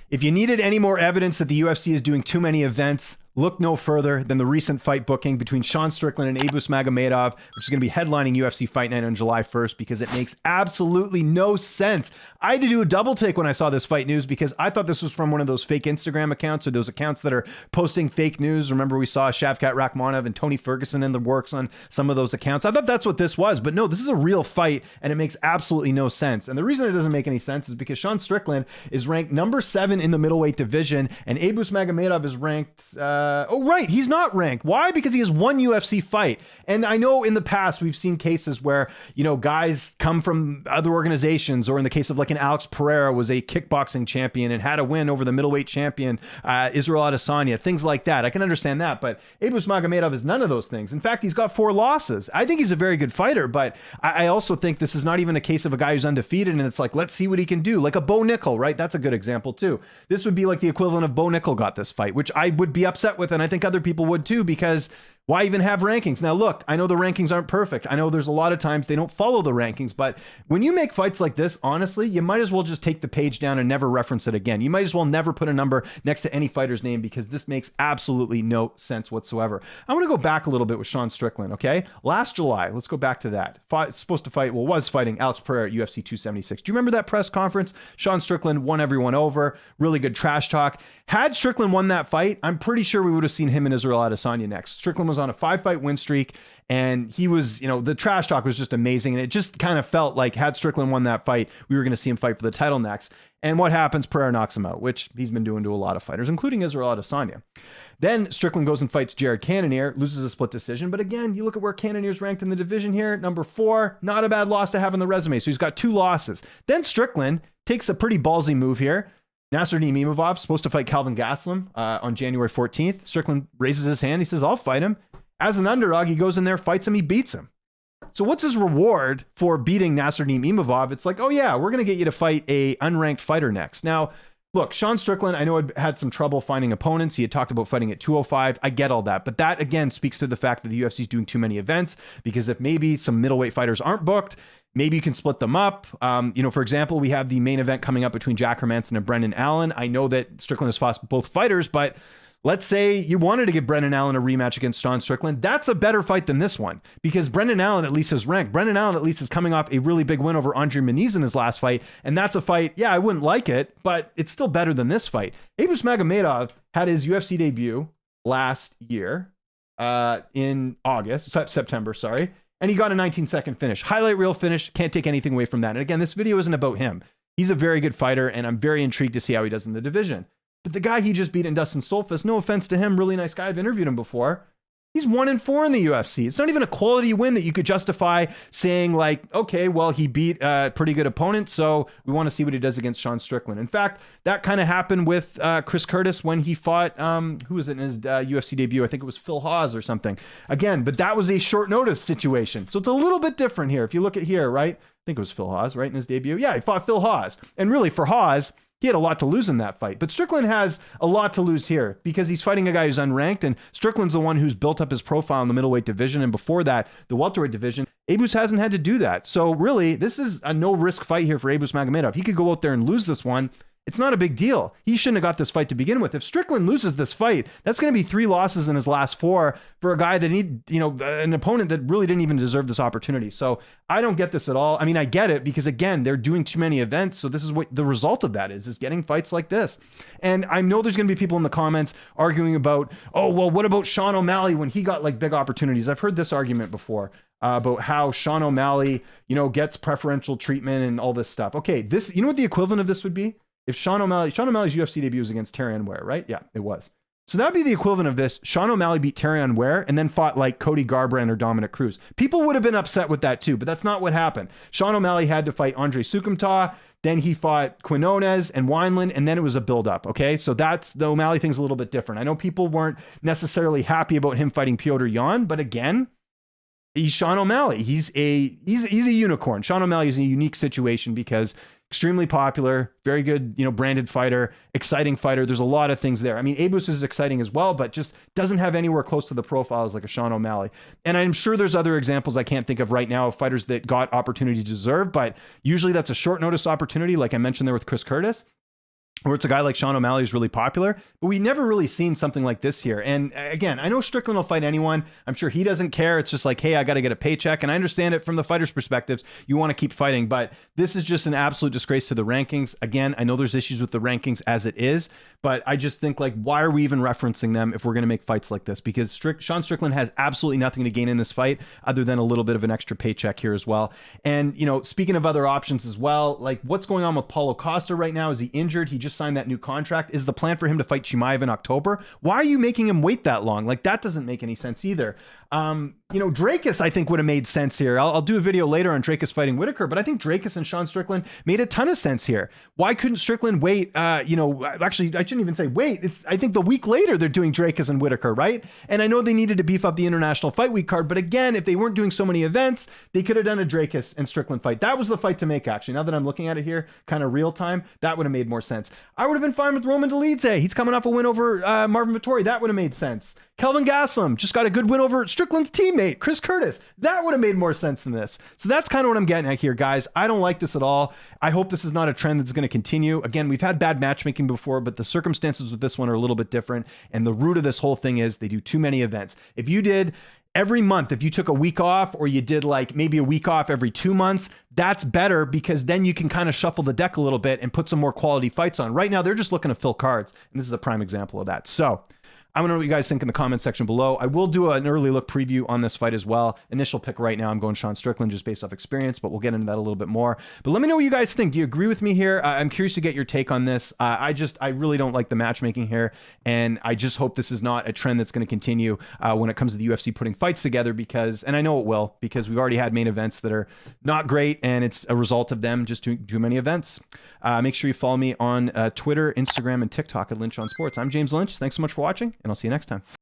If you needed any more evidence that the UFC is doing too many events, look no further than the recent fight booking between Sean Strickland and Abus Magomedov, which is going to be headlining UFC Fight Night on July 1st, because it makes absolutely no sense. I had to do a double take when I saw this fight news, because I thought this was from one of those fake Instagram accounts, or those accounts that are posting fake news. Remember, we saw Shavkat Rakhmonov and Tony Ferguson in the works on some of those accounts. I thought that's what this was, but no, this is a real fight, and it makes absolutely no sense. And the reason it doesn't make any sense is because Sean Strickland is ranked number 7 in the middleweight division, and Abus Magomedov is ranked... he's not ranked. Why? Because he has one UFC fight. And I know in the past we've seen cases where, guys come from other organizations, or in the case of like an Alex Pereira was a kickboxing champion and had a win over the middleweight champion, Israel Adesanya, things like that. I can understand that, but Abus Magomedov is none of those things. In fact, he's got 4 losses. I think he's a very good fighter, but I also think this is not even a case of a guy who's undefeated and it's like, let's see what he can do. Like a Bo Nickel, right? That's a good example too. This would be like the equivalent of Bo Nickel got this fight, which I would be upset with, and I think other people would too, because why even have rankings? Now, look, I know the rankings aren't perfect. I know there's a lot of times they don't follow the rankings, but when you make fights like this, honestly, you might as well just take the page down and never reference it again. You might as well never put a number next to any fighter's name, because this makes absolutely no sense whatsoever. I want to go back a little bit with Sean Strickland, okay? Last July, let's go back to that. Was fighting Alex Pereira at UFC 276. Do you remember that press conference? Sean Strickland won everyone over. Really good trash talk. Had Strickland won that fight, I'm pretty sure we would have seen him and Israel Adesanya next. Strickland was on a 5-fight win streak, and he was, the trash talk was just amazing. And it just kind of felt like, had Strickland won that fight, we were going to see him fight for the title next. And what happens? Pereira knocks him out, which he's been doing to a lot of fighters, including Israel Adesanya. Then Strickland goes and fights Jared Cannonier, loses a split decision. But again, you look at where Cannonier's ranked in the division here, number 4, not a bad loss to have on the resume. So he's got 2 losses. Then Strickland takes a pretty ballsy move here. Nasruddin Imavov supposed to fight Calvin Gastelum on January 14th. Strickland raises his hand. He says, I'll fight him. As an underdog, he goes in there, fights him, he beats him. So what's his reward for beating Nasruddin Imavov? It's like, oh yeah, we're going to get you to fight a unranked fighter next. Now, look, Sean Strickland, I know had some trouble finding opponents. He had talked about fighting at 205. I get all that. But that, again, speaks to the fact that the UFC is doing too many events, because if maybe some middleweight fighters aren't booked, maybe you can split them up. For example, we have the main event coming up between Jack Hermanson and Brendan Allen. I know that Strickland has fought both fighters, but let's say you wanted to give Brendan Allen a rematch against Sean Strickland. That's a better fight than this one, because Brendan Allen at least is ranked. Brendan Allen at least is coming off a really big win over Andre Muniz in his last fight. And that's a fight, yeah, I wouldn't like it, but it's still better than this fight. Abus Magomedov had his UFC debut last year in September, sorry. And he got a 19-second finish. Highlight reel finish. Can't take anything away from that. And again, this video isn't about him. He's a very good fighter, and I'm very intrigued to see how he does in the division. But the guy he just beat in Dustin Solfus, no offense to him, really nice guy. I've interviewed him before. He's 1-4 in the UFC. It's not even a quality win that you could justify saying like, okay, well, he beat a pretty good opponent, so we want to see what he does against Sean Strickland. In fact, that kind of happened with Chris Curtis when he fought, who was it in his UFC debut? I think it was Phil Hawes or something. Again, but that was a short notice situation. So it's a little bit different here. If you look at here, right? I think it was Phil Hawes, right, in his debut. Yeah, he fought Phil Hawes. And really, for Hawes, he had a lot to lose in that fight. But Strickland has a lot to lose here, because he's fighting a guy who's unranked, and Strickland's the one who's built up his profile in the middleweight division, and before that, the welterweight division. Abus hasn't had to do that. So really, this is a no-risk fight here for Abus Magomedov. He could go out there and lose this one. It's not a big deal. He shouldn't have got this fight to begin with. If Strickland loses this fight, that's going to be 3 losses in his last 4 for a guy that an opponent that really didn't even deserve this opportunity. So I don't get this at all. I mean, I get it, because again, they're doing too many events. So this is what the result of that is getting fights like this. And I know there's going to be people in the comments arguing about, oh, well, what about Sean O'Malley when he got like big opportunities? I've heard this argument before. About how Sean O'Malley, gets preferential treatment and all this stuff. Okay, this, you know what the equivalent of this would be? If Sean O'Malley's UFC debut was against Terrion Ware, right? Yeah, it was. So that'd be the equivalent of this. Sean O'Malley beat Terrion Ware and then fought like Cody Garbrandt or Dominic Cruz. People would have been upset with that too, but that's not what happened. Sean O'Malley had to fight Andre Sukumta, then he fought Quinones and Wineland, and then it was a build-up, okay? So that's, the O'Malley thing's a little bit different. I know people weren't necessarily happy about him fighting Piotr Jan, but again, he's Sean O'Malley. He's a unicorn. Sean O'Malley is in a unique situation because extremely popular, very good, branded fighter, exciting fighter. There's a lot of things there. I mean, Abus is exciting as well, but just doesn't have anywhere close to the profiles like a Sean O'Malley. And I'm sure there's other examples I can't think of right now of fighters that got opportunity to deserve, but usually that's a short notice opportunity, like I mentioned there with Chris Curtis. Or it's a guy like Sean O'Malley who's really popular, but we never really seen something like this here. And again, I know Strickland will fight anyone. I'm sure he doesn't care. It's just like, hey, I got to get a paycheck. And I understand it from the fighter's perspectives. You want to keep fighting, but this is just an absolute disgrace to the rankings. Again, I know there's issues with the rankings as it is, but I just think, like, why are we even referencing them if we're going to make fights like this? Because Sean Strickland has absolutely nothing to gain in this fight other than a little bit of an extra paycheck here as well. And, you know, speaking of other options as well, like, what's going on with Paulo Costa right now? Is he injured? He just signed that new contract. Is the plan for him to fight Chimaev in October? Why are you making him wait that long? Like, that doesn't make any sense either. You know, Dracus, I think, would have made sense here. I'll do a video later on Dracus fighting Whitaker, but I think Dracus and Sean Strickland made a ton of sense here. Why couldn't Strickland wait? You know, actually, I shouldn't even say wait. I think the week later they're doing Dracus and Whitaker, right? And I know they needed to beef up the International Fight Week card, but again, if they weren't doing so many events, they could have done a Dracus and Strickland fight. That was the fight to make, actually. Now that I'm looking at it here, kind of real time, that would have made more sense. I would have been fine with Roman Dolidze. He's coming off a win over Marvin Vettori. That would have made sense. Kelvin Gastelum just got a good win over Strickland's teammate, Chris Curtis. That would have made more sense than this. So that's kind of what I'm getting at here, guys. I don't like this at all. I hope this is not a trend that's going to continue. Again, we've had bad matchmaking before, but the circumstances with this one are a little bit different. And the root of this whole thing is they do too many events. If you did every month, if you took a week off, or you did like maybe a week off every 2 months, that's better, because then you can kind of shuffle the deck a little bit and put some more quality fights on. Right now, they're just looking to fill cards. And this is a prime example of that. So I want to know what you guys think in the comment section below. I will do an early look preview on this fight as well. Initial pick right now, I'm going Sean Strickland just based off experience, but we'll get into that a little bit more. But let me know what you guys think. Do you agree with me here? I'm curious to get your take on this. I really don't like the matchmaking here, and I just hope this is not a trend that's going to continue when it comes to the UFC putting fights together, because, and I know it will, because we've already had main events that are not great, and it's a result of them just doing too many events. Make sure you follow me on Twitter, Instagram, and TikTok at Lynch on Sports. I'm James Lynch. Thanks so much for watching, and I'll see you next time.